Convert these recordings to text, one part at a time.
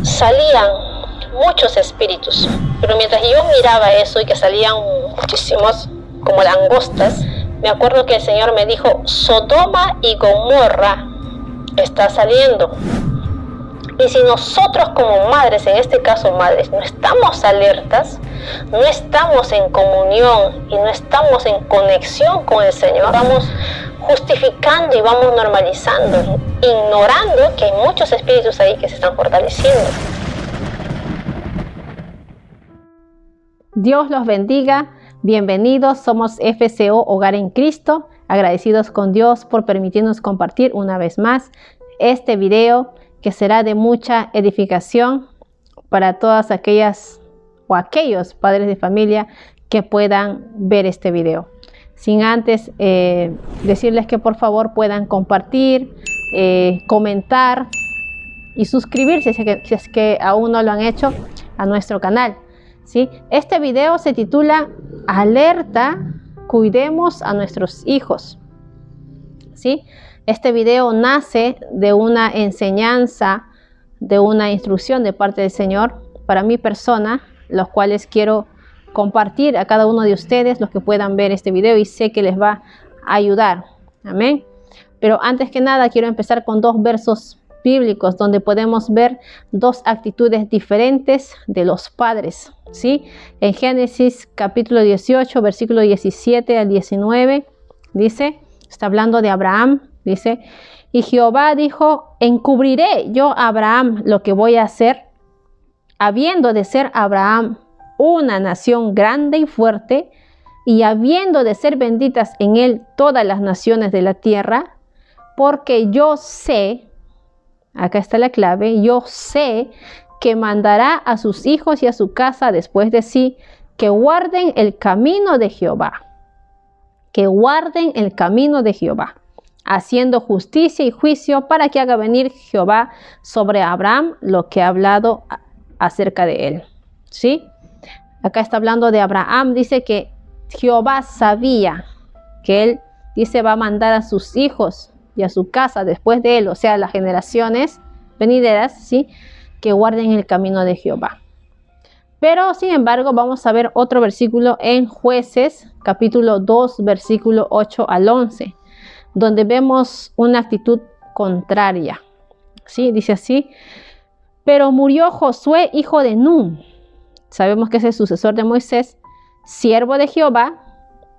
salían muchos espíritus. Pero mientras yo miraba eso y que salían muchísimos, como langostas, me acuerdo que el Señor me dijo, Sodoma y Gomorra está saliendo. Y si nosotros como madres, en este caso madres, no estamos alertas, no estamos en comunión y no estamos en conexión con el Señor, vamos justificando y vamos normalizando, ignorando que hay muchos espíritus ahí que se están fortaleciendo. Dios los bendiga. Bienvenidos, somos FCO Hogar en Cristo. Agradecidos con Dios por permitirnos compartir una vez más este video que será de mucha edificación para todas aquellas o aquellos padres de familia que puedan ver este video. Sin antes decirles que por favor puedan compartir, comentar y suscribirse si es que aún no lo han hecho a nuestro canal, ¿sí? Este video se titula Alerta, cuidemos a nuestros hijos, ¿sí? Este video nace de una enseñanza, de una instrucción de parte del Señor para mi persona, los cuales quiero compartir a cada uno de ustedes, los que puedan ver este video, y sé que les va a ayudar. Amén. Pero antes que nada quiero empezar con dos versos bíblicos donde podemos ver dos actitudes diferentes de los padres, ¿sí? En Génesis capítulo 18, versículo 17 al 19, dice, está hablando de Abraham. Dice, y Jehová dijo, encubriré yo a Abraham lo que voy a hacer, habiendo de ser Abraham una nación grande y fuerte, y habiendo de ser benditas en él todas las naciones de la tierra, porque yo sé, acá está la clave, yo sé que mandará a sus hijos y a su casa después de sí, que guarden el camino de Jehová, que guarden el camino de Jehová, haciendo justicia y juicio, para que haga venir Jehová sobre Abraham lo que ha hablado acerca de él, ¿sí? Acá está hablando de Abraham, dice que Jehová sabía que él, dice, va a mandar a sus hijos y a su casa después de él, o sea, las generaciones venideras, ¿sí? Que guarden el camino de Jehová. Pero, sin embargo, vamos a ver otro versículo en Jueces, capítulo 2, versículo 8 al 11. Donde vemos una actitud contraria, ¿sí? Dice así, pero murió Josué, hijo de Nun. Sabemos que es el sucesor de Moisés, siervo de Jehová,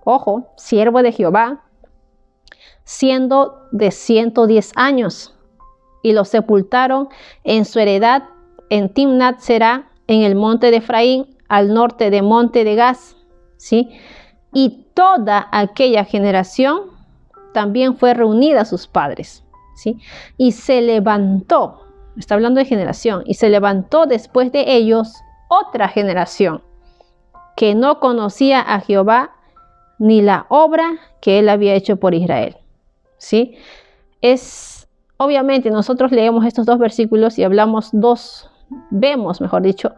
ojo, siervo de Jehová, siendo de 110 años, y lo sepultaron en su heredad en Timnat Será, en el monte de Efraín, al norte de monte de Gaz, ¿sí? Y toda aquella generación también fue reunida a sus padres, ¿sí? Y se levantó, está hablando de generación, y se levantó después de ellos otra generación que no conocía a Jehová ni la obra que él había hecho por Israel, ¿sí? Obviamente nosotros leemos estos dos versículos y vemos, mejor dicho,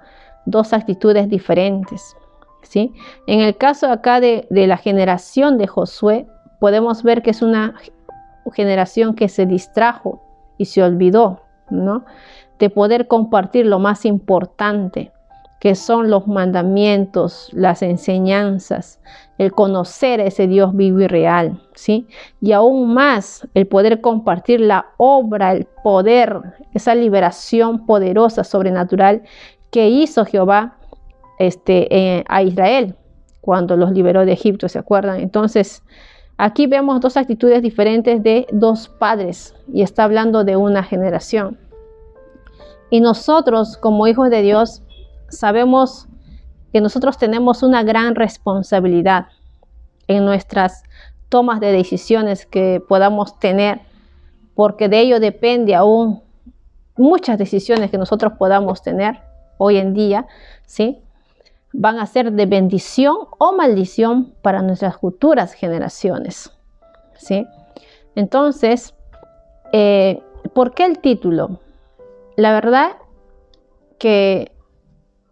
dos actitudes diferentes, ¿sí? En el caso acá de la generación de Josué, podemos ver que es una generación que se distrajo y se olvidó, ¿no? De poder compartir lo más importante, que son los mandamientos, las enseñanzas, el conocer a ese Dios vivo y real, ¿sí? Y aún más, el poder compartir la obra, el poder, esa liberación poderosa, sobrenatural, que hizo Jehová a Israel cuando los liberó de Egipto, ¿se acuerdan? Entonces, aquí vemos dos actitudes diferentes de dos padres y está hablando de una generación. Y nosotros, como hijos de Dios, sabemos que nosotros tenemos una gran responsabilidad en nuestras tomas de decisiones que podamos tener, porque de ello depende aún muchas decisiones que nosotros podamos tener hoy en día, ¿sí? Van a ser de bendición o maldición para nuestras futuras generaciones, ¿sí? Entonces, ¿por qué el título? La verdad que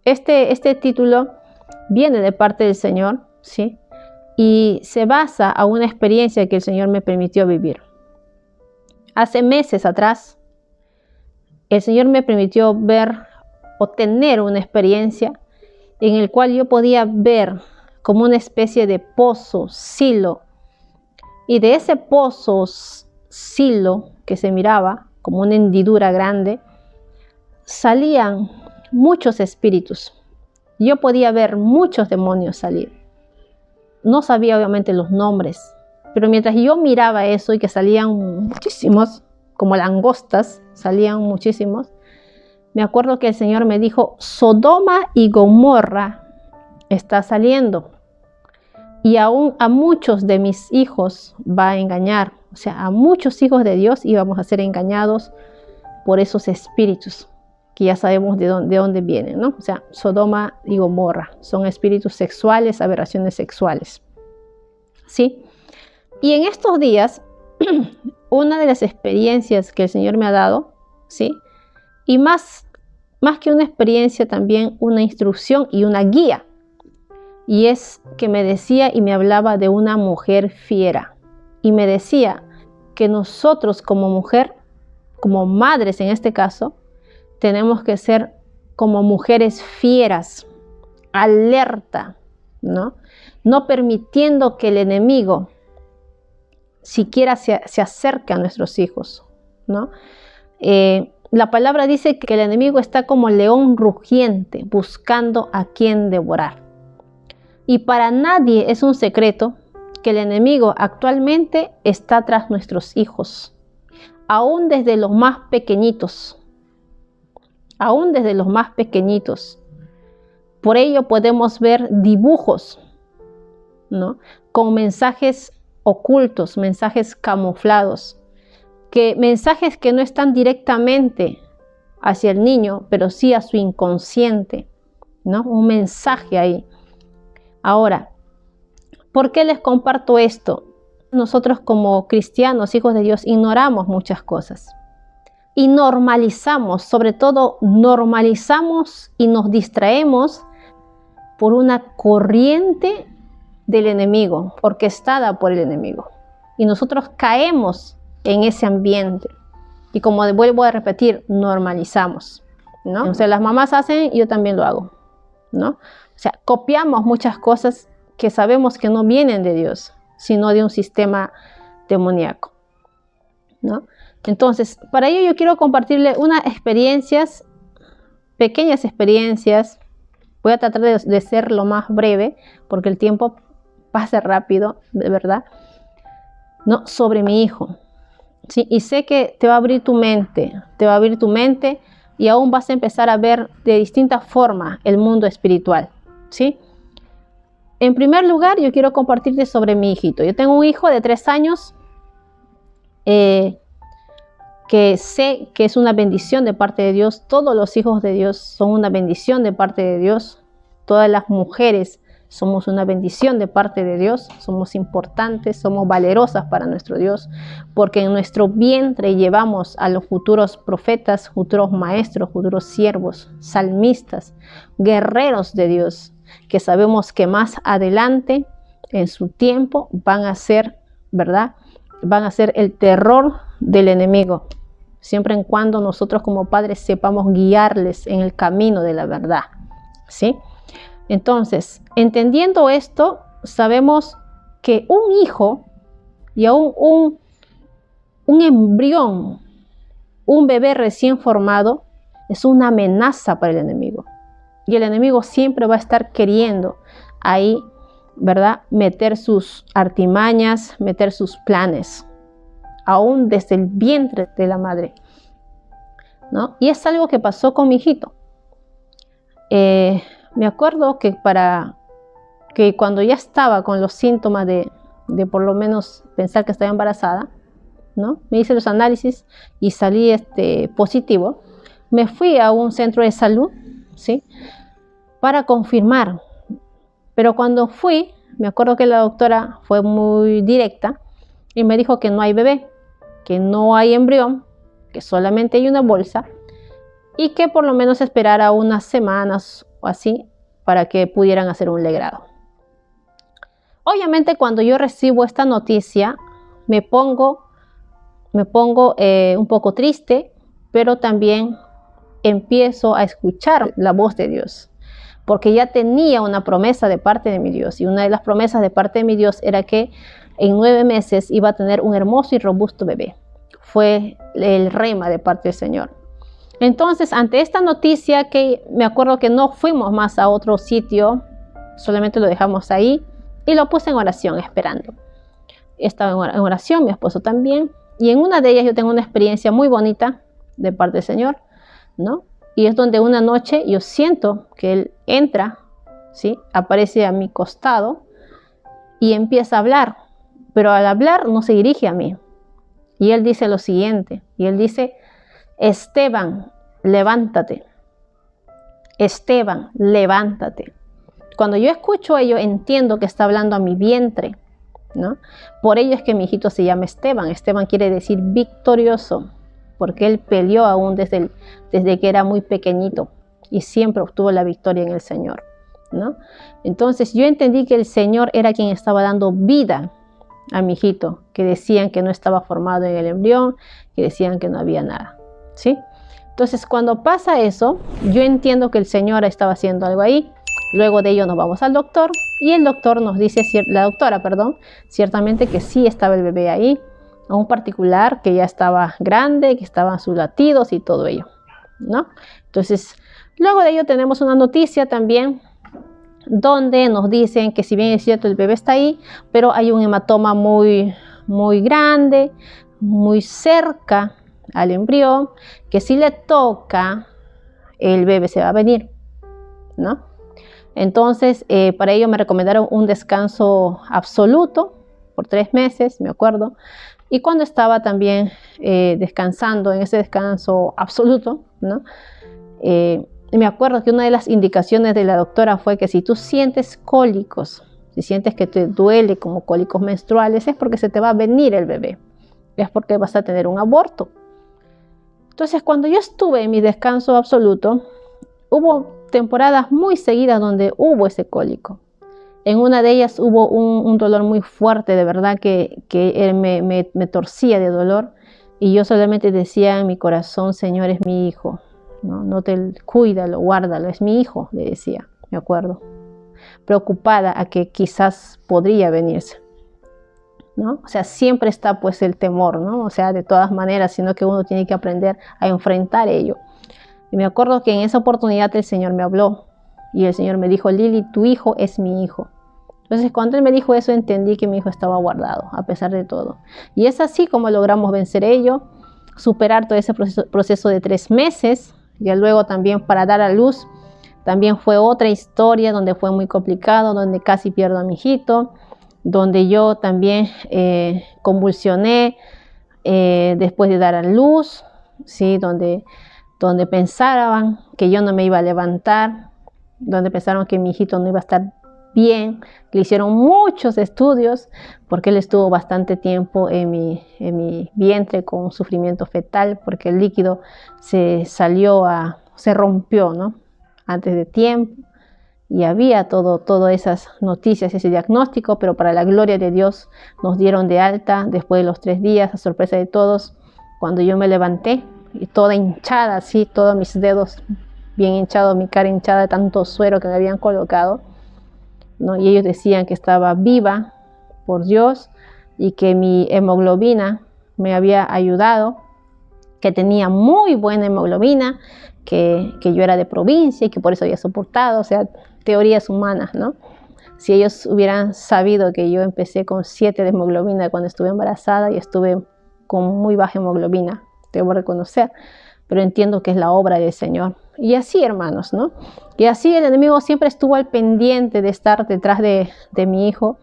este título viene de parte del Señor, ¿sí? Y se basa a una experiencia que el Señor me permitió vivir. Hace meses atrás, el Señor me permitió ver o tener una experiencia en el cual yo podía ver como una especie de pozo, silo, y de ese pozo, silo que se miraba como una hendidura grande, salían muchos espíritus. Yo podía ver muchos demonios salir. No sabía obviamente los nombres, pero mientras yo miraba eso y que salían muchísimos, como langostas, salían muchísimos, me acuerdo que el Señor me dijo, Sodoma y Gomorra está saliendo. Y aún a muchos de mis hijos va a engañar. O sea, a muchos hijos de Dios íbamos a ser engañados por esos espíritus, que ya sabemos de dónde vienen, ¿no? O sea, Sodoma y Gomorra son espíritus sexuales, aberraciones sexuales. ¿Sí? Y en estos días, una de las experiencias que el Señor me ha dado, ¿sí? Y más que una experiencia, también una instrucción y una guía. Y es que me decía y me hablaba de una mujer fiera. Y me decía que nosotros como mujer, como madres en este caso, tenemos que ser como mujeres fieras, alerta, ¿no? No permitiendo que el enemigo siquiera se acerque a nuestros hijos, ¿no? La palabra dice que el enemigo está como león rugiente, buscando a quien devorar. Y para nadie es un secreto que el enemigo actualmente está tras nuestros hijos, aún desde los más pequeñitos. Aún desde los más pequeñitos. Por ello podemos ver dibujos, ¿no? Con mensajes ocultos, mensajes camuflados, mensajes que no están directamente hacia el niño, pero sí a su inconsciente, ¿no? Un mensaje ahí. Ahora, ¿por qué les comparto esto? Nosotros como cristianos, hijos de Dios, ignoramos muchas cosas. Y normalizamos, sobre todo normalizamos y nos distraemos por una corriente del enemigo, orquestada por el enemigo. Y nosotros caemos en ese ambiente. Y como vuelvo a repetir, normalizamos, ¿no? O sea, las mamás hacen, yo también lo hago, ¿no? O sea, copiamos muchas cosas que sabemos que no vienen de Dios, sino de un sistema demoníaco, ¿no? Entonces, para ello yo quiero compartirle unas experiencias, pequeñas experiencias. Voy a tratar de ser lo más breve, porque el tiempo pasa rápido, de verdad, ¿no? Sobre mi hijo, ¿sí? Y sé que te va a abrir tu mente, y aún vas a empezar a ver de distintas formas el mundo espiritual, ¿sí? En primer lugar, yo quiero compartirte sobre mi hijito. Yo tengo un hijo de 3 años, que sé que es una bendición de parte de Dios. Todos los hijos de Dios son una bendición de parte de Dios. Todas las mujeres somos una bendición de parte de Dios. Somos importantes, somos valerosas para nuestro Dios, porque en nuestro vientre llevamos a los futuros profetas, futuros maestros, futuros siervos, salmistas, guerreros de Dios, que sabemos que más adelante, en su tiempo, van a ser, ¿verdad? Van a ser el terror del enemigo, siempre en cuando nosotros como padres sepamos guiarles en el camino de la verdad, ¿sí? Entonces, entendiendo esto, sabemos que un hijo y aún un embrión, un bebé recién formado, es una amenaza para el enemigo. Y el enemigo siempre va a estar queriendo ahí, ¿verdad?, meter sus artimañas, meter sus planes, aún desde el vientre de la madre, ¿no? Y es algo que pasó con mi hijito. Me acuerdo que cuando ya estaba con los síntomas de por lo menos pensar que estaba embarazada, ¿no? Me hice los análisis y salí positivo. Me fui a un centro de salud, ¿sí?, para confirmar. Pero cuando fui, me acuerdo que la doctora fue muy directa y me dijo que no hay bebé, que no hay embrión, que solamente hay una bolsa y que por lo menos esperara unas semanas o así para que pudieran hacer un legrado. Obviamente cuando yo recibo esta noticia me pongo un poco triste, pero también empiezo a escuchar la voz de Dios, porque ya tenía una promesa de parte de mi Dios, y una de las promesas de parte de mi Dios era que en 9 meses iba a tener un hermoso y robusto bebé. Fue el rema de parte del Señor. Entonces, ante esta noticia, que me acuerdo que no fuimos más a otro sitio, solamente lo dejamos ahí y lo puse en oración, esperando. Estaba en oración, mi esposo también, y en una de ellas yo tengo una experiencia muy bonita de parte del Señor, ¿no? Y es donde una noche yo siento que Él entra, ¿sí? Aparece a mi costado y empieza a hablar, pero al hablar no se dirige a mí. Y Él dice lo siguiente, y Él dice: Esteban, levántate. Esteban, levántate. Cuando yo escucho ello, entiendo que está hablando a mi vientre, ¿no? Por ello es que mi hijito se llama Esteban. Esteban quiere decir victorioso, porque él peleó aún desde que era muy pequeñito y siempre obtuvo la victoria en el Señor, ¿no? Entonces yo entendí que el Señor era quien estaba dando vida a mi hijito, que decían que no estaba formado en el embrión, que decían que no había nada, ¿sí? Entonces cuando pasa eso, yo entiendo que el Señor estaba haciendo algo ahí. Luego de ello nos vamos al doctor y el doctor nos dice, la doctora, ciertamente que sí estaba el bebé ahí, a un particular que ya estaba grande, que estaban sus latidos y todo ello, ¿no? Entonces, luego de ello tenemos una noticia también donde nos dicen que si bien es cierto el bebé está ahí, pero hay un hematoma muy, muy grande, muy cerca al embrión, que si le toca, el bebé se va a venir, ¿no? Entonces, para ello me recomendaron un descanso absoluto por 3 meses, me acuerdo. Y cuando estaba también descansando en ese descanso absoluto, ¿no? Me acuerdo que una de las indicaciones de la doctora fue que si tú sientes cólicos, si sientes que te duele como cólicos menstruales, es porque se te va a venir el bebé, es porque vas a tener un aborto. Entonces, cuando yo estuve en mi descanso absoluto, hubo temporadas muy seguidas donde hubo ese cólico. En una de ellas hubo un dolor muy fuerte, de verdad que me torcía de dolor, y yo solamente decía en mi corazón: Señor, es mi hijo, no te cuídalo, guárdalo, es mi hijo, le decía, me acuerdo, preocupada a que quizás podría venirse, ¿no? O sea, siempre está pues el temor, ¿no? O sea, de todas maneras, sino que uno tiene que aprender a enfrentar ello. Y me acuerdo que en esa oportunidad el Señor me habló y el Señor me dijo: Lili, tu hijo es mi hijo. Entonces cuando Él me dijo eso, entendí que mi hijo estaba guardado a pesar de todo. Y es así como logramos vencer ello, superar todo ese proceso de 3 meses. Y luego también para dar a luz, también fue otra historia donde fue muy complicado, donde casi pierdo a mi hijito, donde yo también convulsioné después de dar a luz, ¿sí? Donde pensaban que yo no me iba a levantar, donde pensaron que mi hijito no iba a estar bien. Le hicieron muchos estudios porque él estuvo bastante tiempo en mi vientre con sufrimiento fetal, porque el líquido se rompió, ¿no? Antes de tiempo, y había todas esas noticias, ese diagnóstico, pero para la gloria de Dios nos dieron de alta después de los 3 días, a sorpresa de todos. Cuando yo me levanté, y toda hinchada, así, todos mis dedos bien hinchados, mi cara hinchada de tanto suero que me habían colocado, ¿no? Y ellos decían que estaba viva por Dios y que mi hemoglobina me había ayudado, que tenía muy buena hemoglobina, que yo era de provincia y que por eso había soportado, o sea, teorías humanas, ¿no? Si ellos hubieran sabido que yo empecé con 7 de hemoglobina cuando estuve embarazada y estuve con muy baja hemoglobina, debo reconocer, pero entiendo que es la obra del Señor. Y así, hermanos, ¿no? Y así el enemigo siempre estuvo al pendiente de estar detrás de mi hijo,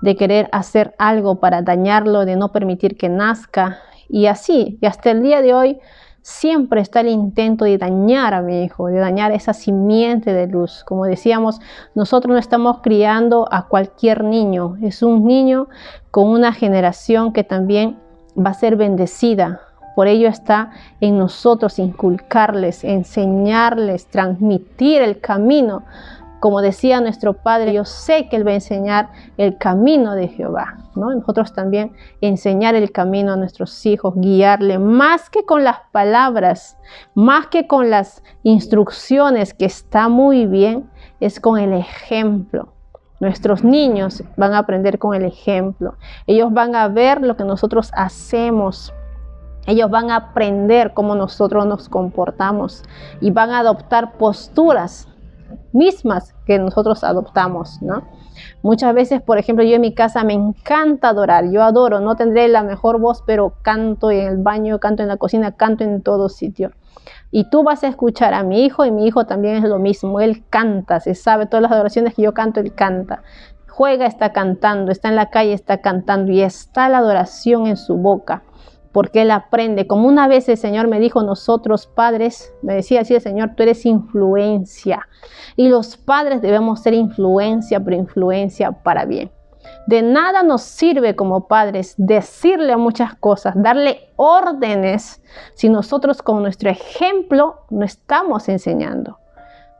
de querer hacer algo para dañarlo, de no permitir que nazca. Y así, y hasta el día de hoy, siempre está el intento de dañar a mi hijo, de dañar esa simiente de luz. Como decíamos, nosotros no estamos criando a cualquier niño, es un niño con una generación que también va a ser bendecida. Por ello está en nosotros inculcarles, enseñarles, transmitir el camino Como decía nuestro Padre, yo sé que Él va a enseñar el camino de Jehová, ¿no? Nosotros también enseñar el camino a nuestros hijos, guiarle, más que con las palabras, más que con las instrucciones, que está muy bien, es con el ejemplo. Nuestros niños van a aprender con el ejemplo. Ellos van a ver lo que nosotros hacemos. Ellos van a aprender cómo nosotros nos comportamos y van a adoptar posturas mismas que nosotros adoptamos, ¿no? Muchas veces, por ejemplo, yo en mi casa me encanta adorar. Yo adoro, no tendré la mejor voz, pero canto en el baño, canto en la cocina, canto en todo sitio. Y tú vas a escuchar a mi hijo, y mi hijo también es lo mismo. Él canta, se sabe todas las adoraciones que yo canto, él canta. Juega, está cantando, está en la calle, está cantando, y está la adoración en su boca, porque él aprende. Como una vez el Señor me dijo, nosotros padres, me decía así el Señor, tú eres influencia. Y los padres debemos ser influencia, pero influencia para bien. De nada nos sirve como padres decirle muchas cosas, darle órdenes, si nosotros con nuestro ejemplo no estamos enseñando.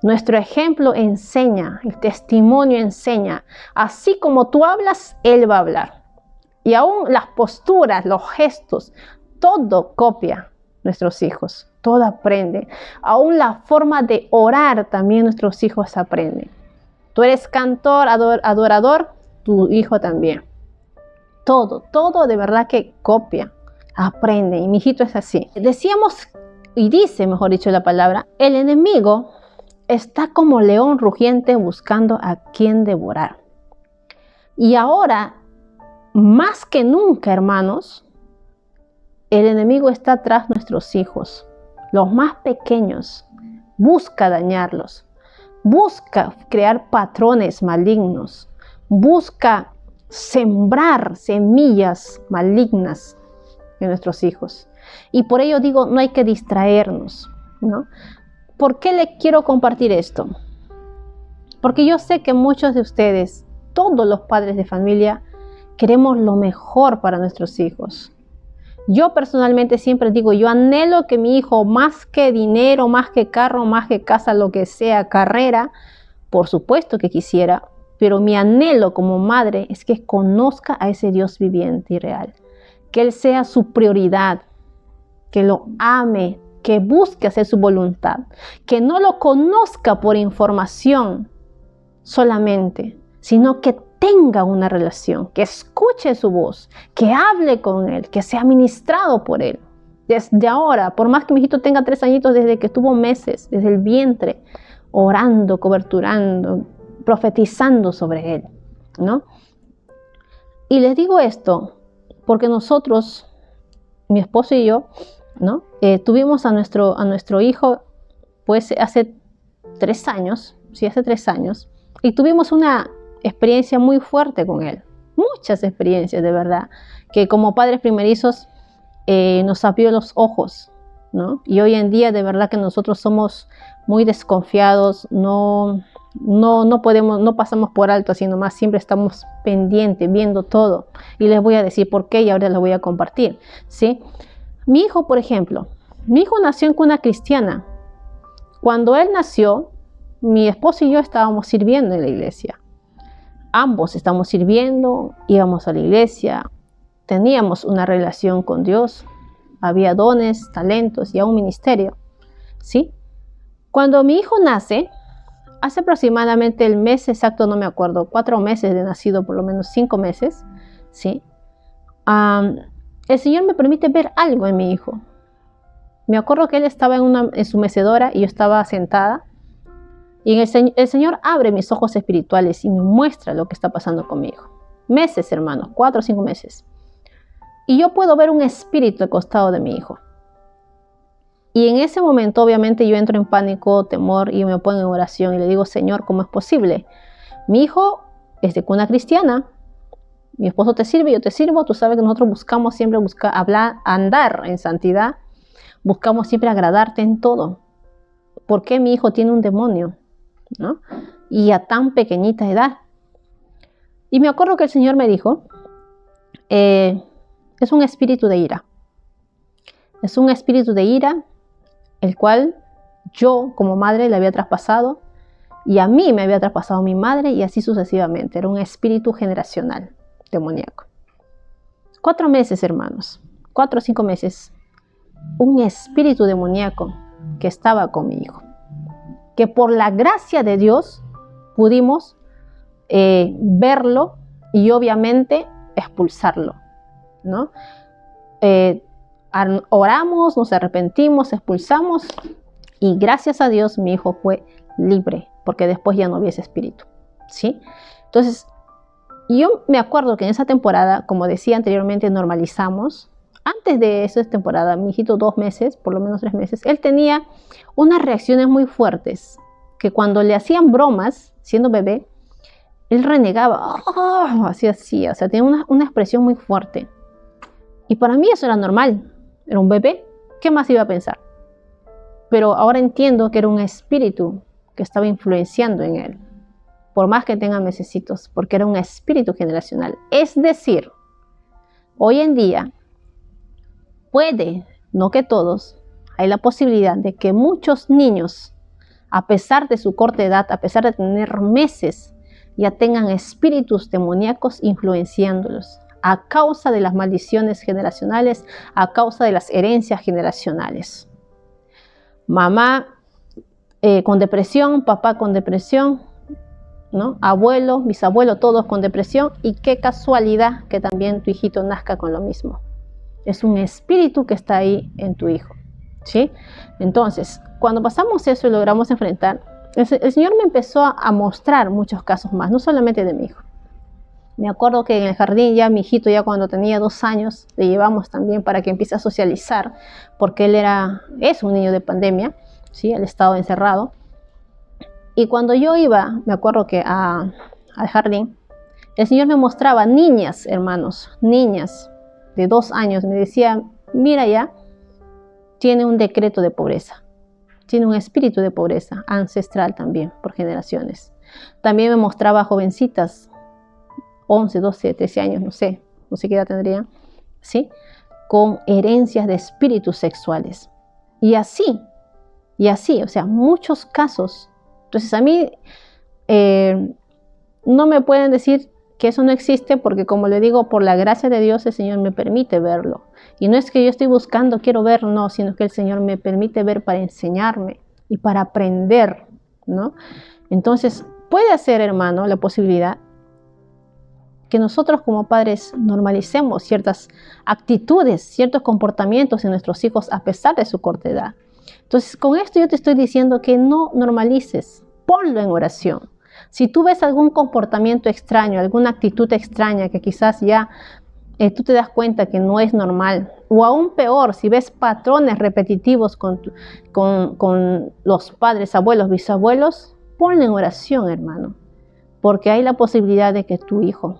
Nuestro ejemplo enseña, el testimonio enseña. Así como tú hablas, él va a hablar. Y aún las posturas, los gestos, todo copia nuestros hijos, todo aprende. Aún la forma de orar también nuestros hijos aprenden. Tú eres cantor, adorador, tu hijo también. Todo de verdad que copia, aprende. Y mi hijito es así. Decíamos, y dice, mejor dicho la palabra, el enemigo está como león rugiente buscando a quien devorar. Y ahora, más que nunca, hermanos, el enemigo está tras nuestros hijos, los más pequeños. Busca dañarlos, busca crear patrones malignos, busca sembrar semillas malignas en nuestros hijos. Y por ello digo, no hay que distraernos, ¿no? ¿Por qué le quiero compartir esto? Porque yo sé que muchos de ustedes, todos los padres de familia, queremos lo mejor para nuestros hijos. Yo personalmente siempre digo, yo anhelo que mi hijo, más que dinero, más que carro, más que casa, lo que sea, carrera, por supuesto que quisiera, pero mi anhelo como madre es que conozca a ese Dios viviente y real, que Él sea su prioridad, que lo ame, que busque hacer su voluntad, que no lo conozca por información solamente, sino que tenga una relación, que escuche su voz, que hable con Él, que sea ministrado por Él. Desde ahora, por más que mi hijito tenga 3 añitos, desde que tuvo meses, desde el vientre, orando, coberturando, profetizando sobre Él, ¿no? Y les digo esto porque nosotros, mi esposo y yo, ¿no? Tuvimos a nuestro hijo, pues hace 3 años, sí, hace 3 años, y tuvimos una experiencia muy fuerte con él, muchas experiencias de verdad, que como padres primerizos nos abrió los ojos, ¿no? Y hoy en día de verdad que nosotros somos muy desconfiados, no pasamos por alto así nomás, siempre estamos pendientes, viendo todo. Y les voy a decir por qué y ahora les voy a compartir, ¿sí? Mi hijo, por ejemplo, mi hijo nació en cuna cristiana. Cuando él nació, mi esposo y yo estábamos sirviendo en la iglesia. Ambos estamos sirviendo, íbamos a la iglesia, teníamos una relación con Dios, había dones, talentos y aún ministerio, ¿sí? Cuando mi hijo nace, hace aproximadamente el mes exacto, no me acuerdo, 4 meses de nacido, por lo menos 5 meses, ¿sí? El Señor me permite ver algo en mi hijo. Me acuerdo que él estaba en su mecedora y yo estaba sentada. Y el Señor abre mis ojos espirituales y me muestra lo que está pasando con mi hijo. Meses, hermanos, 4 o 5 meses. Y yo puedo ver un espíritu al costado de mi hijo. Y en ese momento, obviamente, yo entro en pánico, temor y me pongo en oración y le digo, Señor, ¿cómo es posible? Mi hijo es de cuna cristiana. Mi esposo te sirve, yo te sirvo. Tú sabes que nosotros buscamos siempre hablar, andar en santidad. Buscamos siempre agradarte en todo. ¿Por qué mi hijo tiene un demonio? ¿No? Y a tan pequeñita edad. Y me acuerdo que el Señor me dijo, es un espíritu de ira. Es un espíritu de ira, el cual yo como madre le había traspasado y a mí me había traspasado mi madre y así sucesivamente. Era un espíritu generacional demoníaco. 4 meses, hermanos, 4 o 5 meses, un espíritu demoníaco que estaba con mi hijo, que por la gracia de Dios pudimos verlo y obviamente expulsarlo, ¿no? Oramos, nos arrepentimos, expulsamos y gracias a Dios mi hijo fue libre, porque después ya no había ese espíritu, ¿sí? Entonces, yo me acuerdo que en esa temporada, como decía anteriormente, normalizamos. Antes de esa temporada, mi hijito 2 meses, por lo menos 3 meses, él tenía unas reacciones muy fuertes, que cuando le hacían bromas, siendo bebé, él renegaba, oh, así, o sea, tenía una expresión muy fuerte. Y para mí eso era normal, era un bebé, ¿qué más iba a pensar? Pero ahora entiendo que era un espíritu que estaba influenciando en él, por más que tenga mesecitos, porque era un espíritu generacional. Es decir, hoy en día, puede, no que todos, hay la posibilidad de que muchos niños, a pesar de su corta edad, a pesar de tener meses, ya tengan espíritus demoníacos influenciándolos a causa de las maldiciones generacionales, a causa de las herencias generacionales. Mamá con depresión, papá con depresión, ¿no? Abuelo, bisabuelo, todos con depresión, y qué casualidad que también tu hijito nazca con lo mismo. Es un espíritu que está ahí en tu hijo, ¿sí? Entonces, cuando pasamos eso y logramos enfrentar, el Señor me empezó a mostrar muchos casos más, no solamente de mi hijo. Me acuerdo que en el jardín ya mi hijito, ya cuando tenía 2 años, le llevamos también para que empiece a socializar, porque él es un niño de pandemia, ¿sí? Él estaba encerrado. Y cuando yo iba, me acuerdo que al jardín, el Señor me mostraba niñas, hermanos, niñas de 2 años, me decía, mira ya, tiene un decreto de pobreza. Tiene un espíritu de pobreza ancestral también, por generaciones. También me mostraba jovencitas, 11, 12, 13 años, no sé qué edad tendrían, ¿sí? Con herencias de espíritus sexuales. Y así, o sea, muchos casos. Entonces a mí no me pueden decir que eso no existe, porque como le digo, por la gracia de Dios el Señor me permite verlo. Y no es que yo estoy buscando, quiero ver, no, sino que el Señor me permite ver para enseñarme y para aprender, ¿no? Entonces, puede ser, hermano, la posibilidad que nosotros como padres normalicemos ciertas actitudes, ciertos comportamientos en nuestros hijos a pesar de su corta edad. Entonces, con esto yo te estoy diciendo que no normalices, ponlo en oración. Si tú ves algún comportamiento extraño, alguna actitud extraña que quizás ya tú te das cuenta que no es normal, o aún peor, si ves patrones repetitivos con los padres, abuelos, bisabuelos, ponlo en oración, hermano, porque hay la posibilidad de que tu hijo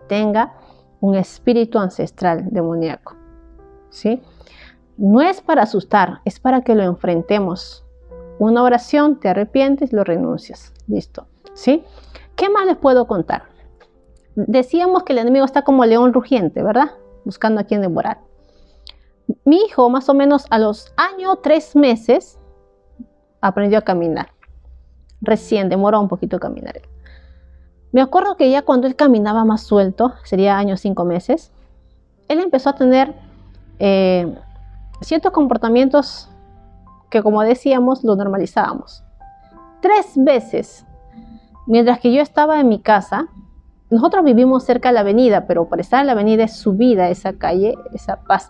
tenga un espíritu ancestral demoníaco, ¿sí? No es para asustar, es para que lo enfrentemos. Una oración, te arrepientes, lo renuncias, listo, ¿sí? ¿Qué más les puedo contar? Decíamos que el enemigo está como león rugiente, ¿verdad? Buscando a quien devorar. Mi hijo, más o menos a los 3 meses, aprendió a caminar. Recién, demoró un poquito a caminar. Me acuerdo que ya cuando él caminaba más suelto, sería 5 meses, él empezó a tener ciertos comportamientos que, como decíamos, lo normalizábamos. 3 veces, mientras que yo estaba en mi casa, nosotros vivimos cerca de la avenida, pero para estar en la avenida es subida esa calle,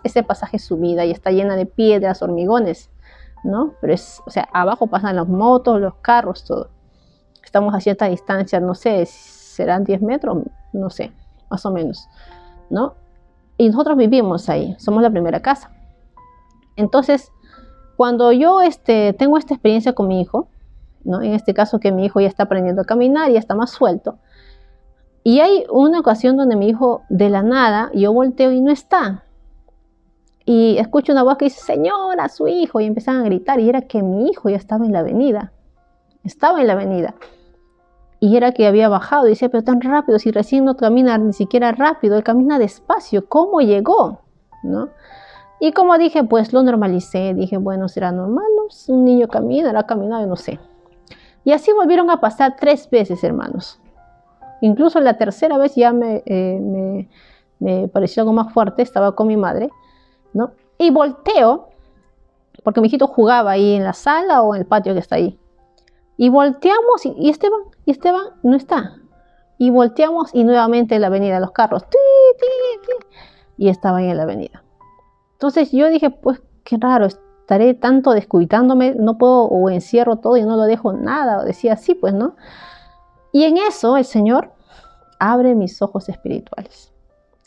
ese pasaje es subida y está llena de piedras, hormigones, ¿no? Pero o sea, abajo pasan las motos, los carros, todo. Estamos a cierta distancia, no sé, serán 10 metros, no sé, más o menos, ¿no? Y nosotros vivimos ahí, somos la primera casa. Entonces, cuando yo tengo esta experiencia con mi hijo, ¿no? En este caso que mi hijo ya está aprendiendo a caminar, ya está más suelto, y hay una ocasión donde mi hijo, de la nada, yo volteo y no está. Y escucho una voz que dice, señora, su hijo, y empiezan a gritar, y era que mi hijo ya estaba en la avenida. Estaba en la avenida. Y era que había bajado, y decía, pero tan rápido, si recién no camina ni siquiera rápido, él camina despacio, ¿cómo llegó? ¿No? Y como dije, pues lo normalicé, dije, bueno, será normal, ¿no? Un niño camina, hará caminado, no sé. Y así volvieron a pasar 3 veces, hermanos. Incluso la tercera vez ya me pareció algo más fuerte. Estaba con mi madre, ¿no? Y volteo, porque mi hijito jugaba ahí en la sala o en el patio que está ahí. Y volteamos y Esteban no está. Y volteamos y nuevamente en la avenida, los carros. ¡Ti, ti, ti! Y estaba ahí en la avenida. Entonces yo dije, pues qué raro, estaré tanto descuidándome, no puedo, o encierro todo y no lo dejo nada. O decía así, pues, ¿no? Y en eso el Señor abre mis ojos espirituales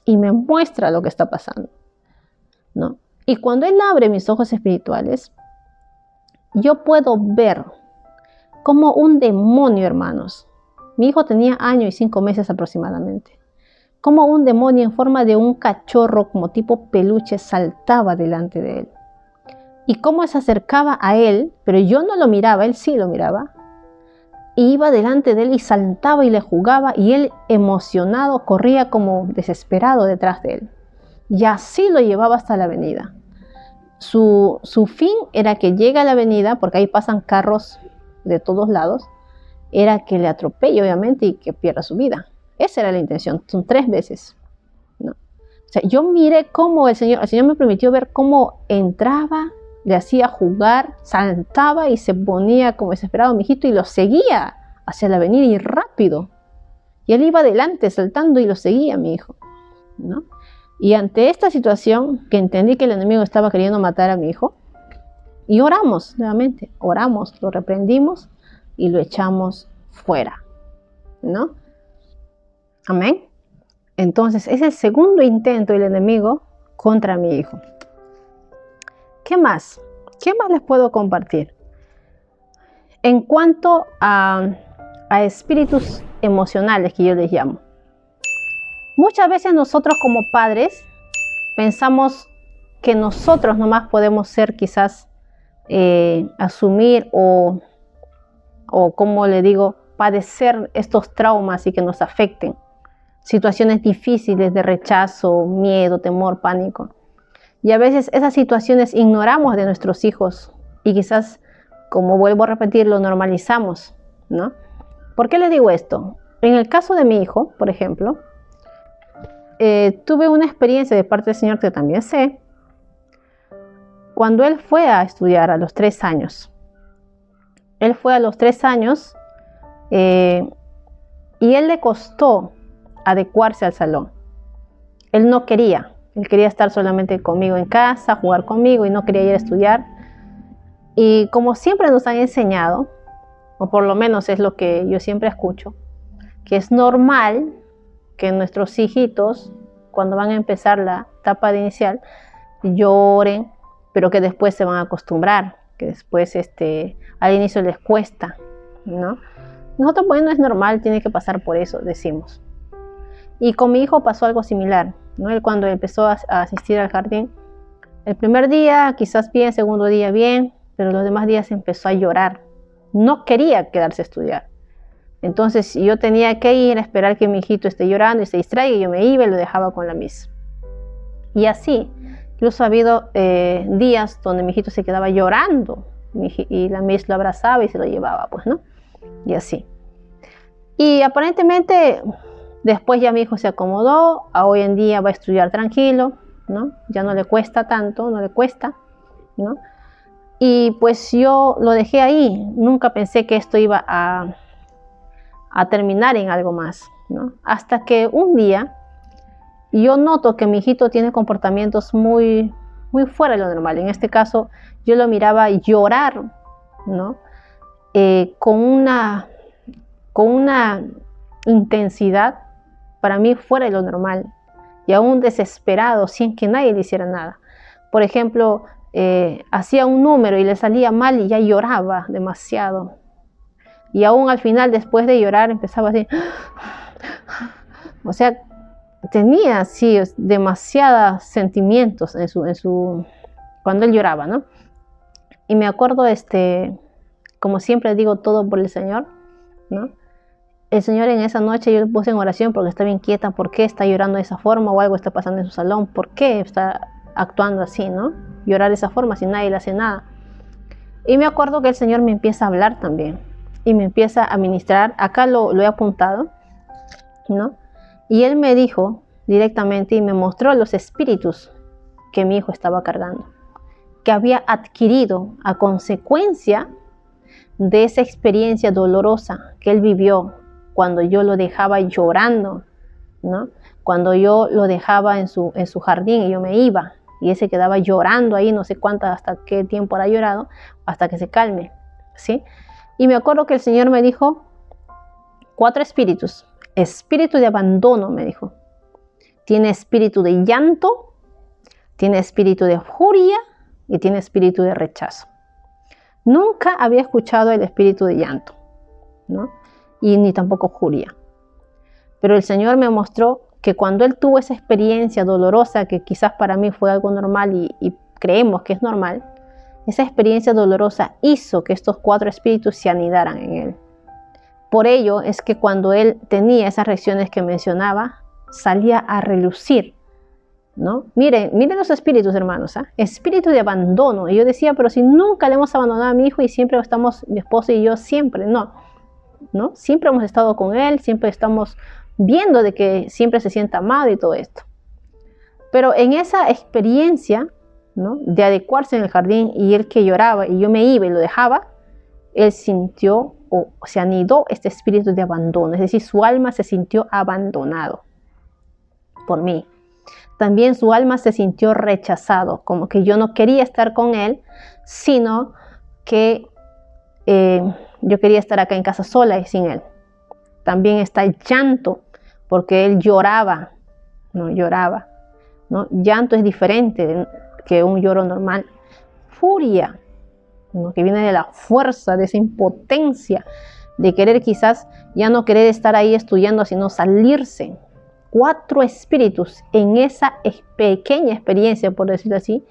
y me muestra lo que está pasando, ¿no? Y cuando Él abre mis ojos espirituales, yo puedo ver como un demonio, hermanos. Mi hijo tenía 1 año y 5 meses aproximadamente. Como un demonio en forma de un cachorro, como tipo peluche, saltaba delante de él. Y cómo se acercaba a él, pero yo no lo miraba, él sí lo miraba. Y iba delante de él y saltaba y le jugaba, y él emocionado corría como desesperado detrás de él. Y así lo llevaba hasta la avenida. Su fin era que llegue a la avenida, porque ahí pasan carros de todos lados, era que le atropelle obviamente y que pierda su vida. Esa era la intención. Son 3 veces, ¿no? O sea, yo miré cómo el Señor me permitió ver cómo entraba, le hacía jugar, saltaba y se ponía como desesperado mi hijito y lo seguía hacia la avenida y rápido. Y él iba adelante saltando y lo seguía mi hijo, ¿no? Y ante esta situación, que entendí que el enemigo estaba queriendo matar a mi hijo, y oramos nuevamente, oramos, lo reprendimos y lo echamos fuera, ¿no? Amén. Entonces, es el segundo intento del enemigo contra mi hijo. ¿Qué más? ¿Qué más les puedo compartir? En cuanto a espíritus emocionales, que yo les llamo. Muchas veces nosotros como padres pensamos que nosotros nomás podemos ser quizás asumir o como le digo, padecer estos traumas y que nos afecten. Situaciones difíciles de rechazo, miedo, temor, pánico. Y a veces esas situaciones ignoramos de nuestros hijos y quizás, como vuelvo a repetir, lo normalizamos, ¿no? ¿Por qué les digo esto? En el caso de mi hijo, por ejemplo, tuve una experiencia de parte del Señor que también sé, cuando él fue a estudiar a los 3 años. Él fue a los 3 años y él le costó adecuarse al salón. Él no quería. Él quería estar solamente conmigo en casa, jugar conmigo y no quería ir a estudiar. Y como siempre nos han enseñado, o por lo menos es lo que yo siempre escucho, que es normal que nuestros hijitos, cuando van a empezar la etapa de inicial, lloren, pero que después se van a acostumbrar, que después al inicio les cuesta, ¿no? Nosotros, bueno, es normal, tiene que pasar por eso, decimos. Y con mi hijo pasó algo similar, ¿no? Él cuando empezó a asistir al jardín, el primer día quizás bien, segundo día bien, pero los demás días empezó a llorar. No quería quedarse a estudiar. Entonces yo tenía que ir a esperar que mi hijito esté llorando y se distraiga, y yo me iba y lo dejaba con la Miss. Y así, incluso ha habido días donde mi hijito se quedaba llorando y la Miss lo abrazaba y se lo llevaba, pues, ¿no? Y así. Y aparentemente después ya mi hijo se acomodó, a hoy en día va a estudiar tranquilo, ¿no? Ya no le cuesta tanto, no le cuesta, ¿no? Y pues yo lo dejé ahí, nunca pensé que esto iba a terminar en algo más, ¿no? Hasta que un día yo noto que mi hijito tiene comportamientos muy, muy fuera de lo normal. En este caso yo lo miraba llorar, ¿no? Con una intensidad para mí fuera de lo normal y aún desesperado, sin que nadie le hiciera nada. Por ejemplo, hacía un número y le salía mal y ya lloraba demasiado. Y aún al final, después de llorar, empezaba así. O sea, tenía así demasiados sentimientos cuando él lloraba, ¿no? Y me acuerdo, como siempre digo, todo por el Señor, ¿no? El Señor en esa noche yo le puse en oración porque estaba inquieta. ¿Por qué está llorando de esa forma? O algo está pasando en su salón. ¿Por qué está actuando así, no? Llorar de esa forma si nadie le hace nada. Y me acuerdo que el Señor me empieza a hablar también. y me empieza a ministrar. Acá lo he apuntado, ¿no? Y él me dijo directamente y me mostró los espíritus que mi hijo estaba cargando, que había adquirido a consecuencia de esa experiencia dolorosa que él vivió cuando yo lo dejaba llorando, ¿no? Cuando yo lo dejaba en su jardín y yo me iba y él se quedaba llorando ahí, no sé cuántas, hasta qué tiempo habrá llorado, hasta que se calme, ¿sí? Y me acuerdo que el Señor me dijo 4 espíritus. Espíritu de abandono, me dijo. Tiene espíritu de llanto, tiene espíritu de furia y tiene espíritu de rechazo. Nunca había escuchado el espíritu de llanto, ¿no? Y ni tampoco furia. Pero el Señor me mostró que cuando él tuvo esa experiencia dolorosa, que quizás para mí fue algo normal y creemos que es normal, esa experiencia dolorosa hizo que estos 4 espíritus se anidaran en él. Por ello es que cuando él tenía esas reacciones que mencionaba, salía a relucir, ¿no? Miren los espíritus, hermanos, ¿eh? Espíritu de abandono. Y yo decía, pero si nunca le hemos abandonado a mi hijo y siempre estamos, mi esposo y yo, siempre, no. Siempre hemos estado con él, siempre estamos viendo de que siempre se sienta amado y todo esto. Pero en esa experiencia, ¿no?, de adecuarse en el jardín y él que lloraba y yo me iba y lo dejaba, él sintió o se anidó este espíritu de abandono, es decir, su alma se sintió abandonado por mí. También su alma se sintió rechazado, como que yo no quería estar con él, sino que yo quería estar acá en casa sola y sin él. También está el llanto, porque él lloraba, ¿no? Lloraba, ¿no? Llanto es diferente que un lloro normal. Furia, ¿no?, que viene de la fuerza, de esa impotencia, de querer quizás ya no querer estar ahí estudiando, sino salirse. 4 espíritus en esa pequeña experiencia, por decirlo así,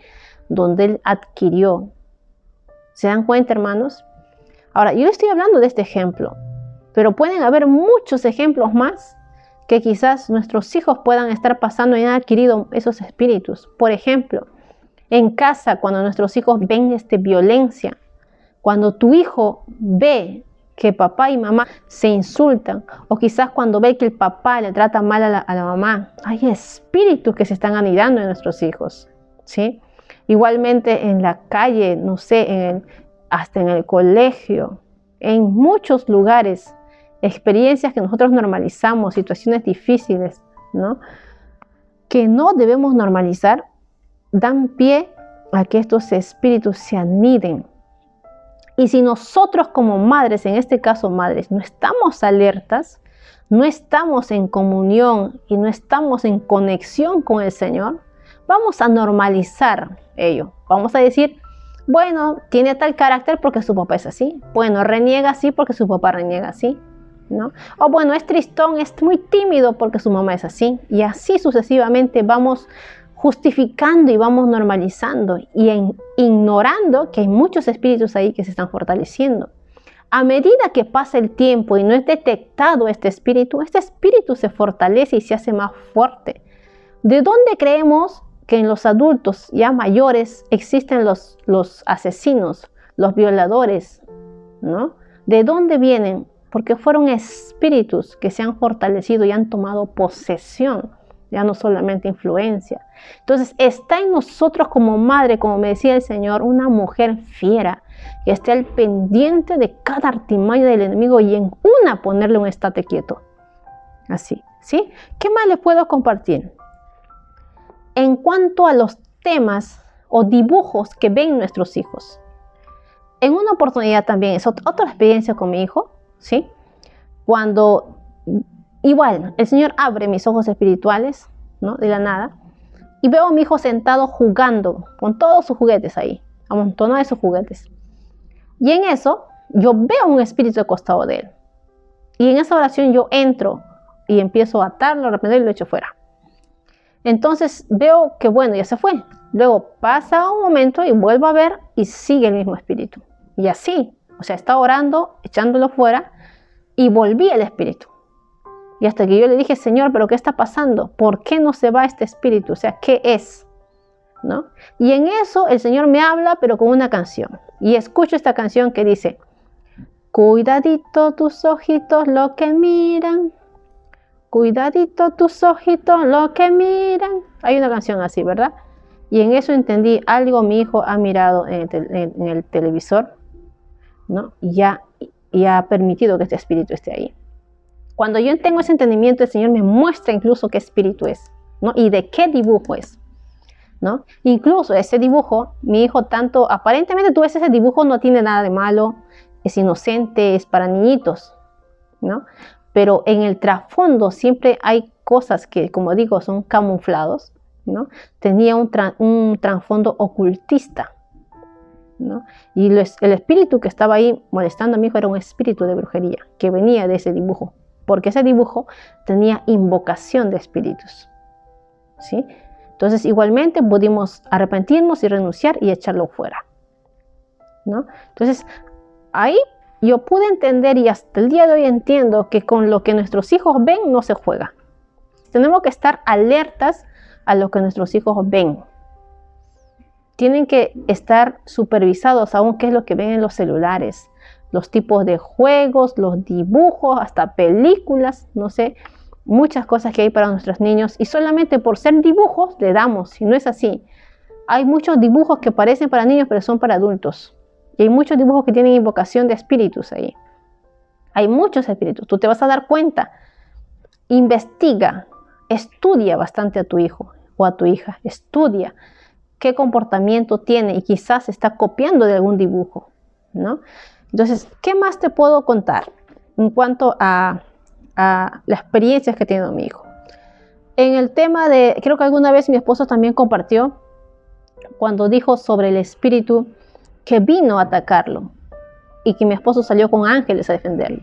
donde él adquirió. ¿Se dan cuenta, hermanos? Ahora, yo estoy hablando de este ejemplo, pero pueden haber muchos ejemplos más que quizás nuestros hijos puedan estar pasando y han adquirido esos espíritus. Por ejemplo, en casa, cuando nuestros hijos ven violencia, cuando tu hijo ve que papá y mamá se insultan, o quizás cuando ve que el papá le trata mal a la mamá, hay espíritus que se están anidando en nuestros hijos, ¿sí? Igualmente en la calle, no sé, hasta en el colegio, en muchos lugares, experiencias que nosotros normalizamos, situaciones difíciles, ¿no?, que no debemos normalizar, dan pie a que estos espíritus se aniden. Y si nosotros como madres, en este caso madres, no estamos alertas, no estamos en comunión y no estamos en conexión con el Señor, vamos a normalizar ello. Vamos a decir, bueno, tiene tal carácter porque su papá es así. Bueno, reniega así porque su papá reniega así, ¿no? O bueno, es tristón, es muy tímido porque su mamá es así. Y así sucesivamente vamos justificando y vamos normalizando y ignorando que hay muchos espíritus ahí que se están fortaleciendo. A medida que pasa el tiempo y no es detectado este espíritu se fortalece y se hace más fuerte. ¿De dónde creemos que en los adultos ya mayores existen los asesinos, los violadores, ¿no? ¿De dónde vienen? Porque fueron espíritus que se han fortalecido y han tomado posesión, ya no solamente influencia. Entonces está en nosotros como madre, como me decía el Señor, una mujer fiera, que esté al pendiente de cada artimaña del enemigo y en una ponerle un estate quieto. Así, ¿sí? ¿Qué más les puedo compartir? En cuanto a los temas o dibujos que ven nuestros hijos. En una oportunidad también, es otra experiencia con mi hijo, ¿sí? Cuando igual el Señor abre mis ojos espirituales, ¿no?, de la nada, y veo a mi hijo sentado jugando con todos sus juguetes ahí, amontonado de sus juguetes. Y en eso yo veo un espíritu al costado de él. Y en esa oración yo entro y empiezo a atarlo, a reprender y lo echo fuera. Entonces veo que bueno, ya se fue. Luego pasa un momento y vuelvo a ver y sigue el mismo espíritu. Y así, o sea, está orando, echándolo fuera y volví el espíritu. Y hasta que yo le dije, Señor, ¿pero qué está pasando? ¿Por qué no se va este espíritu? O sea, ¿qué es? ¿No? Y en eso el Señor me habla, pero con una canción. Y escucho esta canción que dice, Cuidadito tus ojitos lo que miran. Cuidadito tus ojitos lo que miran. Hay una canción así, ¿verdad? Y en eso entendí algo mi hijo ha mirado en el televisor, ¿no? Y ha permitido que este espíritu esté ahí. Cuando yo tengo ese entendimiento, el Señor me muestra incluso qué espíritu es, ¿no? Y de qué dibujo es, ¿no? Incluso ese dibujo, mi hijo tanto, aparentemente tú ves ese dibujo, no tiene nada de malo, es inocente, es para niñitos, ¿no? Pero en el trasfondo siempre hay cosas que, como digo, son camuflados, ¿no? Tenía un trasfondo ocultista, ¿no? Y el espíritu que estaba ahí molestando a mi hijo era un espíritu de brujería que venía de ese dibujo, porque ese dibujo tenía invocación de espíritus, ¿sí? Entonces igualmente pudimos arrepentirnos y renunciar y echarlo fuera, ¿no? Entonces ahí yo pude entender, y hasta el día de hoy entiendo, que con lo que nuestros hijos ven no se juega. Tenemos que estar alertas a lo que nuestros hijos ven. Tienen que estar supervisados aún qué es lo que ven en los celulares, los tipos de juegos, los dibujos, hasta películas, no sé, muchas cosas que hay para nuestros niños, y solamente por ser dibujos le damos, y no es así. Hay muchos dibujos que parecen para niños pero son para adultos, y hay muchos dibujos que tienen invocación de espíritus ahí. Hay muchos espíritus, tú te vas a dar cuenta. Investiga, estudia bastante a tu hijo o a tu hija, estudia qué comportamiento tiene y quizás está copiando de algún dibujo, ¿no? Entonces, ¿qué más te puedo contar en cuanto a las experiencias que tiene mi hijo? En el tema de, creo que alguna vez mi esposo también compartió cuando dijo sobre el espíritu que vino a atacarlo y que mi esposo salió con ángeles a defenderlo.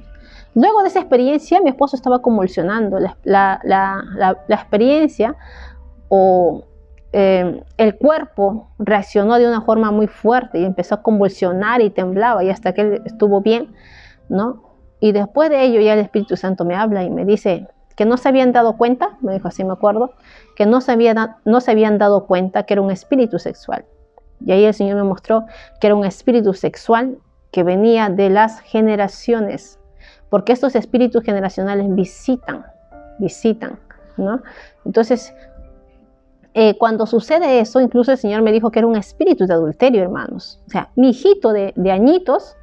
Luego de esa experiencia, mi esposo estaba convulsionando. La experiencia o el cuerpo reaccionó de una forma muy fuerte y empezó a convulsionar y temblaba, y hasta que él estuvo bien, ¿no? Y después de ello ya el Espíritu Santo me habla y me dice que no se habían dado cuenta, me dijo así, me acuerdo, que no se habían dado cuenta que era un espíritu sexual. Y ahí el Señor me mostró que era un espíritu sexual que venía de las generaciones, porque estos espíritus generacionales visitan, ¿no? Entonces, cuando sucede eso, incluso el Señor me dijo que era un espíritu de adulterio, hermanos. O sea, mi hijito de añitos,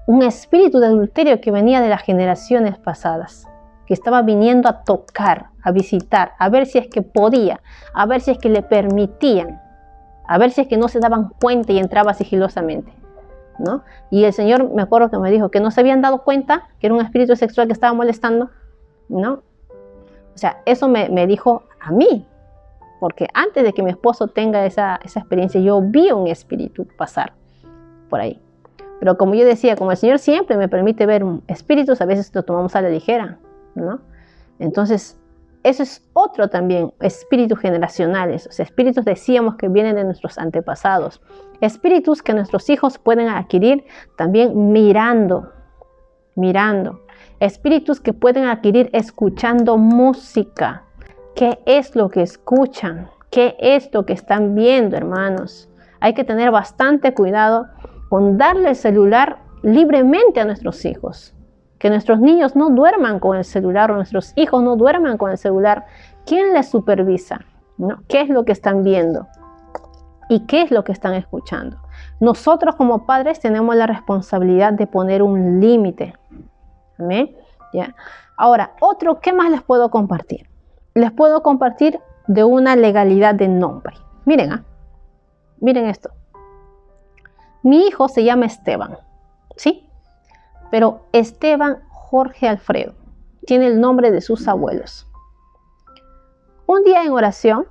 un espíritu de adulterio que venía de las generaciones pasadas, que estaba viniendo a tocar, a visitar, a ver si es que podía, a ver si es que le permitían, a ver si es que no se daban cuenta y entraba sigilosamente, ¿no? Y el Señor, me acuerdo que me dijo que no se habían dado cuenta que era un espíritu sexual que estaba molestando, ¿no? O sea, eso me dijo a mí, porque antes de que mi esposo tenga esa experiencia, yo vi un espíritu pasar por ahí. Pero como yo decía, como el Señor siempre me permite ver espíritus, a veces lo tomamos a la ligera, ¿no? Entonces, eso es otro también, espíritus generacionales. O sea, espíritus, decíamos, que vienen de nuestros antepasados. Espíritus que nuestros hijos pueden adquirir también mirando. Espíritus que pueden adquirir escuchando música. ¿Qué es lo que escuchan? ¿Qué es lo que están viendo, hermanos? Hay que tener bastante cuidado con darle el celular libremente a nuestros hijos. Que nuestros niños no duerman con el celular, o nuestros hijos no duerman con el celular. ¿Quién les supervisa? ¿No? ¿Qué es lo que están viendo? ¿Y qué es lo que están escuchando? Nosotros como padres tenemos la responsabilidad de poner un límite. ¿Amén? ¿Ya? Ahora, ¿qué más les puedo compartir? Les puedo compartir de una legalidad de nombre. Miren, miren esto. Mi hijo se llama Esteban, ¿sí? Pero Esteban Jorge Alfredo tiene el nombre de sus abuelos. Un día en oración,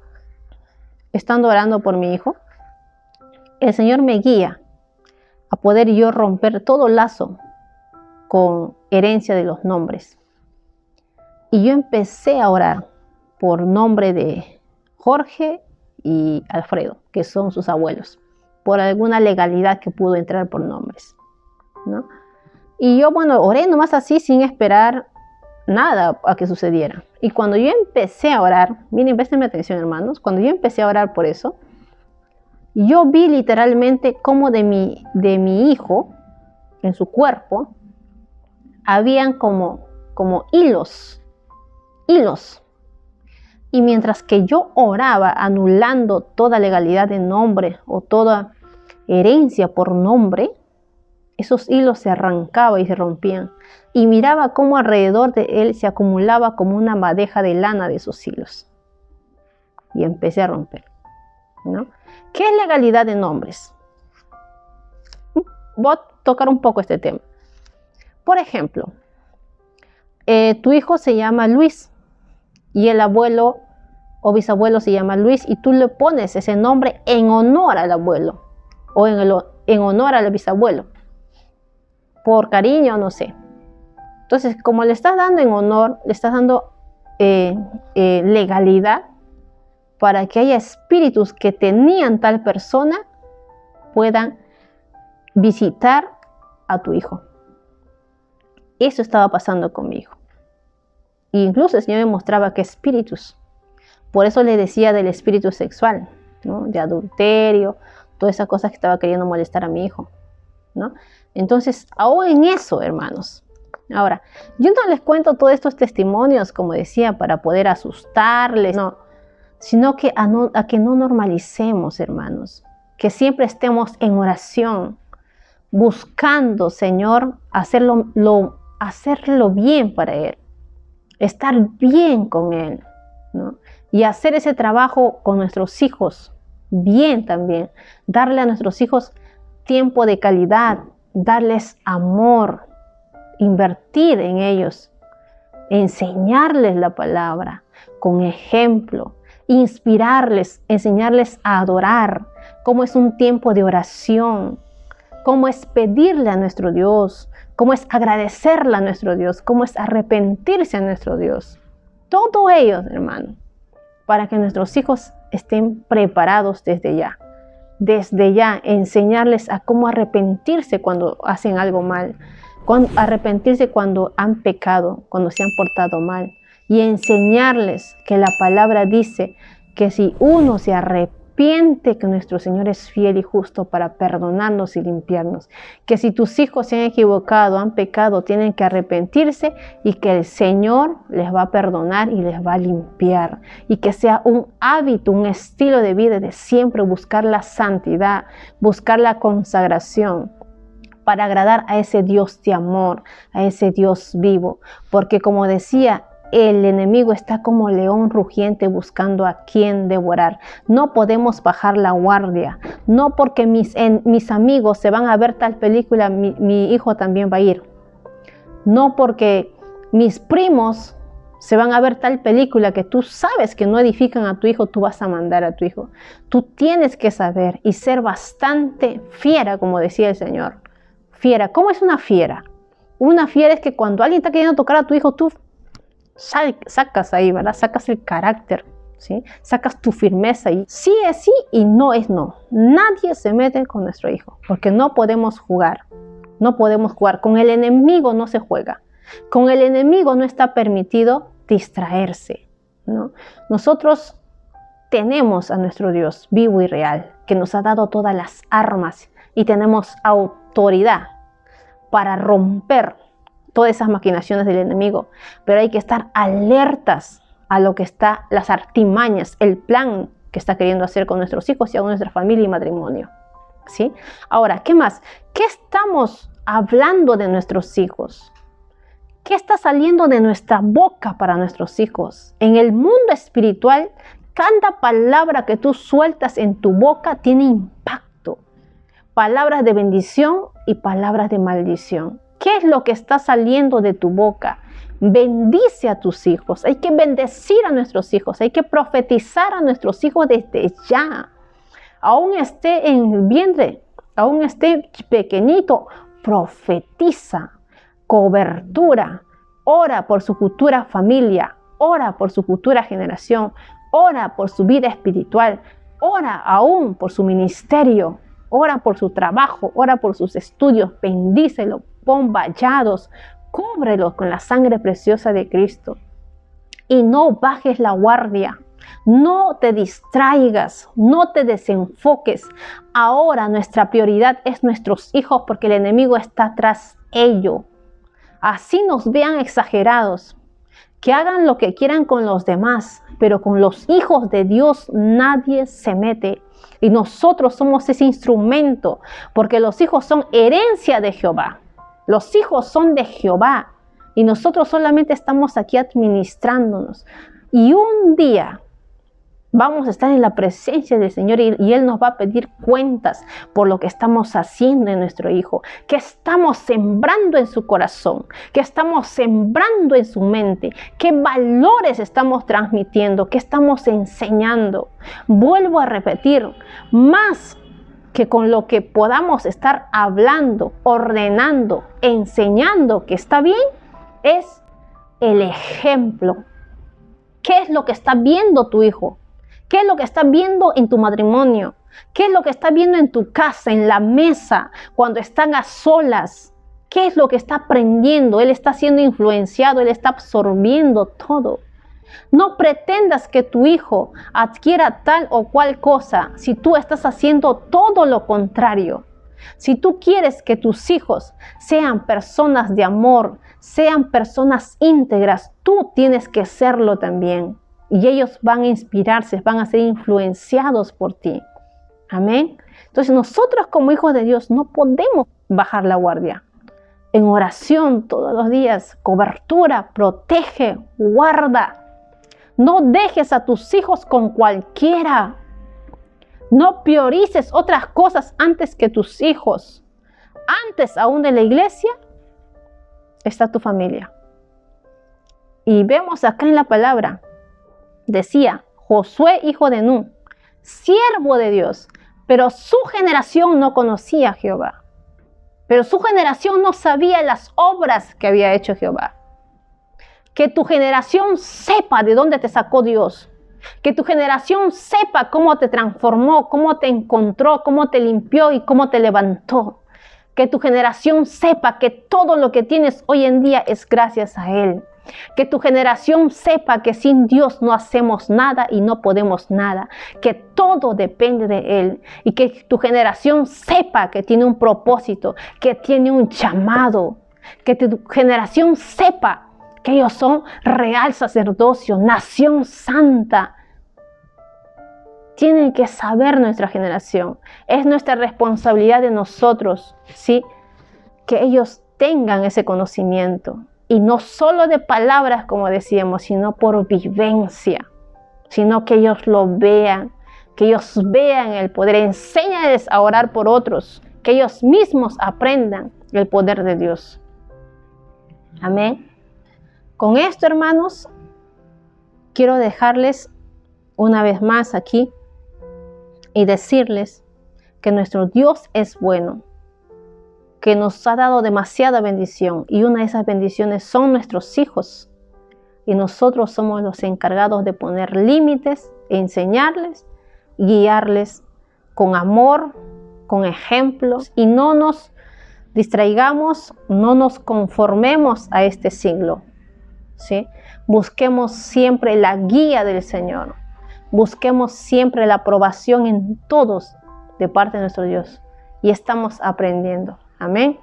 estando orando por mi hijo, el Señor me guía a poder yo romper todo lazo con herencia de los nombres. Y yo empecé a orar por nombre de Jorge y Alfredo, que son sus abuelos, por alguna legalidad que pudo entrar por nombres, ¿no? Y yo, oré nomás así, sin esperar nada a que sucediera. Y cuando yo empecé a orar, miren, préstenme atención, hermanos, cuando yo empecé a orar por eso, yo vi literalmente cómo de mi hijo, en su cuerpo, habían como hilos. Y mientras que yo oraba anulando toda legalidad de nombre o toda herencia por nombre, esos hilos se arrancaban y se rompían. Y miraba cómo alrededor de él se acumulaba como una madeja de lana de esos hilos. Y empecé a romper, ¿no? ¿Qué es legalidad de nombres? Voy a tocar un poco este tema. Por ejemplo, tu hijo se llama Luis y el abuelo o bisabuelo se llama Luis y tú le pones ese nombre en honor al abuelo o en honor al bisabuelo, por cariño, no sé. Entonces, como le estás dando en honor, le estás dando legalidad para que haya espíritus que tenían tal persona puedan visitar a tu hijo. Eso estaba pasando con mi hijo. E incluso el Señor me mostraba que espíritus. Por eso le decía del espíritu sexual, ¿no? De adulterio, todas esas cosas que estaba queriendo molestar a mi hijo, ¿no? Entonces, aún en eso, hermanos. Ahora, yo no les cuento todos estos testimonios, como decía, para poder asustarles, no, sino que a que no normalicemos, hermanos, que siempre estemos en oración, buscando, Señor, hacerlo bien para Él, estar bien con Él, ¿no? Y hacer ese trabajo con nuestros hijos bien también, darle a nuestros hijos tiempo de calidad, darles amor, invertir en ellos, enseñarles la palabra con ejemplo, inspirarles, enseñarles a adorar, cómo es un tiempo de oración, cómo es pedirle a nuestro Dios, cómo es agradecerle a nuestro Dios, cómo es arrepentirse a nuestro Dios. Todo ello, hermano, para que nuestros hijos estén preparados desde ya. Desde ya, enseñarles a cómo arrepentirse cuando hacen algo mal, arrepentirse cuando han pecado, cuando se han portado mal, y enseñarles que la palabra dice que si uno se arrepiente, que nuestro Señor es fiel y justo para perdonarnos y limpiarnos, que si tus hijos se han equivocado, han pecado, tienen que arrepentirse y que el Señor les va a perdonar y les va a limpiar, y que sea un hábito, un estilo de vida de siempre buscar la santidad, buscar la consagración, para agradar a ese Dios de amor, a ese Dios vivo, porque como decía, el enemigo está como león rugiente buscando a quien devorar. No podemos bajar la guardia. No porque mis amigos se van a ver tal película, mi hijo también va a ir. No porque mis primos se van a ver tal película que tú sabes que no edifican a tu hijo, tú vas a mandar a tu hijo. Tú tienes que saber y ser bastante fiera, como decía el Señor. Fiera. ¿Cómo es una fiera? Una fiera es que cuando alguien está queriendo tocar a tu hijo, tú sacas ahí, ¿verdad? Sacas el carácter, ¿sí? Sacas tu firmeza y sí es sí y no es no. Nadie se mete con nuestro hijo porque no podemos jugar. No podemos jugar. Con el enemigo no se juega. Con el enemigo no está permitido distraerse, ¿no? Nosotros tenemos a nuestro Dios vivo y real que nos ha dado todas las armas y tenemos autoridad para romper todas esas maquinaciones del enemigo, pero hay que estar alertas a lo que está, las artimañas, el plan que está queriendo hacer con nuestros hijos y con nuestra familia y matrimonio, ¿sí? Ahora, ¿qué más? ¿Qué estamos hablando de nuestros hijos? ¿Qué está saliendo de nuestra boca para nuestros hijos? En el mundo espiritual, cada palabra que tú sueltas en tu boca tiene impacto. Palabras de bendición y palabras de maldición. ¿Qué es lo que está saliendo de tu boca? Bendice a tus hijos. Hay que bendecir a nuestros hijos. Hay que profetizar a nuestros hijos desde ya. Aún esté en el vientre, aún esté pequeñito, profetiza. Cobertura. Ora por su futura familia. Ora por su futura generación. Ora por su vida espiritual. Ora aún por su ministerio. Ora por su trabajo. Ora por sus estudios. Bendícelo. Pon vallados, cúbrelos con la sangre preciosa de Cristo. Y no bajes la guardia, no te distraigas, no te desenfoques. Ahora nuestra prioridad es nuestros hijos porque el enemigo está tras ello. así nos vean exagerados, que hagan lo que quieran con los demás, pero con los hijos de Dios nadie se mete. Y nosotros somos ese instrumento, porque los hijos son herencia de Jehová. Los hijos son de Jehová y nosotros solamente estamos aquí administrándonos. Y un día vamos a estar en la presencia del Señor y Él nos va a pedir cuentas por lo que estamos haciendo en nuestro hijo, que estamos sembrando en su corazón, que estamos sembrando en su mente, qué valores estamos transmitiendo, qué estamos enseñando. Vuelvo a repetir, más que con lo que podamos estar hablando, ordenando, enseñando que está bien, es el ejemplo. ¿Qué es lo que está viendo tu hijo? ¿Qué es lo que está viendo en tu matrimonio? ¿Qué es lo que está viendo en tu casa, en la mesa, cuando están a solas? ¿Qué es lo que está aprendiendo? Él está siendo influenciado, él está absorbiendo todo. No pretendas que tu hijo adquiera tal o cual cosa si tú estás haciendo todo lo contrario. Si tú quieres que tus hijos sean personas de amor, sean personas íntegras, tú tienes que serlo también. Y ellos van a inspirarse, van a ser influenciados por ti. Amén. Entonces nosotros como hijos de Dios no podemos bajar la guardia. En oración todos los días, cobertura, protege, guarda. No dejes a tus hijos con cualquiera. No priorices otras cosas antes que tus hijos. Antes aún de la iglesia está tu familia. Y vemos acá en la palabra, decía Josué, hijo de Nun, siervo de Dios, pero su generación no conocía a Jehová. Pero su generación no sabía las obras que había hecho Jehová. Que tu generación sepa de dónde te sacó Dios. Que tu generación sepa cómo te transformó, cómo te encontró, cómo te limpió y cómo te levantó. Que tu generación sepa que todo lo que tienes hoy en día es gracias a Él. Que tu generación sepa que sin Dios no hacemos nada y no podemos nada. Que todo depende de Él. Y que tu generación sepa que tiene un propósito, que tiene un llamado. Que tu generación sepa que ellos son real sacerdocio, nación santa. Tienen que saber nuestra generación. Es nuestra responsabilidad de nosotros, ¿sí? Que ellos tengan ese conocimiento. Y no solo de palabras, como decíamos, sino por vivencia. Sino que ellos lo vean, que ellos vean el poder. Enséñales a orar por otros, que ellos mismos aprendan el poder de Dios. Amén. Con esto, hermanos, quiero dejarles una vez más aquí y decirles que nuestro Dios es bueno, que nos ha dado demasiada bendición y una de esas bendiciones son nuestros hijos. Y nosotros somos los encargados de poner límites, enseñarles, guiarles con amor, con ejemplos y no nos distraigamos, no nos conformemos a este siglo. ¿Sí? Busquemos siempre la guía del Señor. Busquemos siempre la aprobación en todos de parte de nuestro Dios. Y estamos aprendiendo. Amén.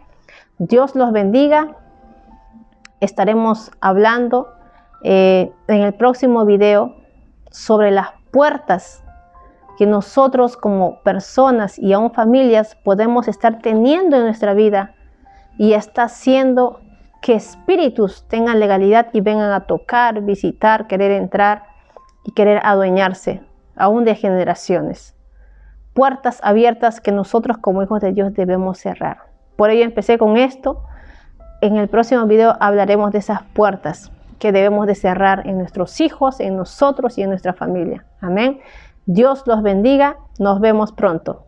Dios los bendiga. Estaremos hablando en el próximo video sobre las puertas que nosotros como personas y aún familias podemos estar teniendo en nuestra vida y está haciendo que espíritus tengan legalidad y vengan a tocar, visitar, querer entrar y querer adueñarse, aún de generaciones. Puertas abiertas que nosotros como hijos de Dios debemos cerrar. Por ello empecé con esto. En el próximo video hablaremos de esas puertas que debemos de cerrar en nuestros hijos, en nosotros y en nuestra familia. Amén. Dios los bendiga. Nos vemos pronto.